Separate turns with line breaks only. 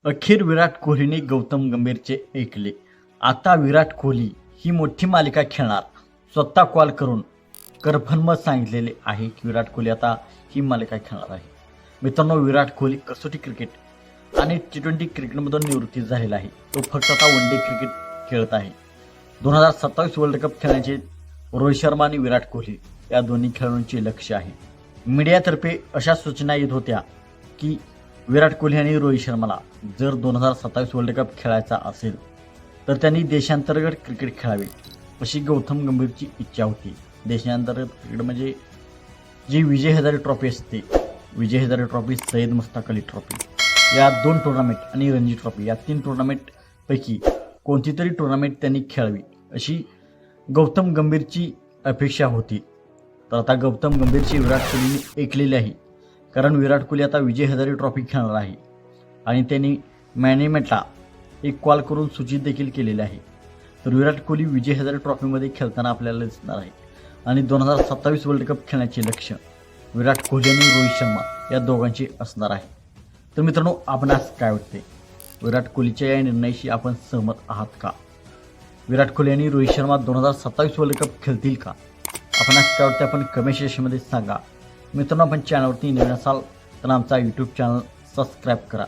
अखेर विराट कोहलीने गौतम गंभीरचे ऐकले. आता विराट कोहली ही मोठी मालिका खेळणार. स्वतः कॉल करून करफनमत सांगितलेले आहे की विराट कोहली आता ही मालिका खेळणार आहे. मित्रांनो, विराट कोहली कसोटी क्रिकेट आणि T20 क्रिकेटमधून निवृत्ती झालेला आहे. तो फक्त आता वन डे क्रिकेट खेळत आहे. 2027 वर्ल्ड कप खेळण्याचे रोहित शर्मा आणि विराट कोहली या दोन्ही खेळाडूंचे लक्ष आहे. मीडियातर्फे अशा सूचना येत होत्या की विराट कोहली आणि रोहित शर्माला जर 2027 वर्ल्ड कप खेळायचा असेल तर त्यांनी देशांतर्गत क्रिकेट खेळावे अशी गौतम गंभीरची इच्छा होती. देशांतर्गत क्रिकेट म्हणजे जी विजय हजारे ट्रॉफी असते, विजय हजारे ट्रॉफी, सय्यद मुश्ताक अली ट्रॉफी या 2 टुर्नामेंट आणि रणजी ट्रॉफी या 3 टुर्नामेंटपैकी कोणती तरी टुर्नामेंट त्यांनी खेळावी अशी गौतम गंभीरची अपेक्षा होती. तर आता गौतम गंभीरची विराट कोहलीने ऐकलेली आहे, कारण विराट कोहली आता विजय हजारे ट्रॉफी खेळणार आहे आणि त्यांनी मॅनेजमेंटला एक कॉल करून सूचित देखील केलेले आहे. तर विराट कोहली विजय हजारे ट्रॉफीमध्ये खेळताना आपल्याला दिसणार आहे आणि 2027 वर्ल्ड कप खेळण्याचे लक्ष विराट कोहली आणि रोहित शर्मा या दोघांचे असणार आहे. तर मित्रांनो, आपणास काय वाटते? विराट कोहलीच्या या निर्णयाशी आपण सहमत आहात का? विराट कोहली आणि रोहित शर्मा 2027 वर्ल्ड कप खेळतील का? आपणास काय वाटते? आपण कमेंट सेक्शनमध्ये सांगा. मित्रांनो, आपण चॅनलवरती नवीन असाल तर आमचा यूट्यूब चॅनल सबस्क्राईब करा.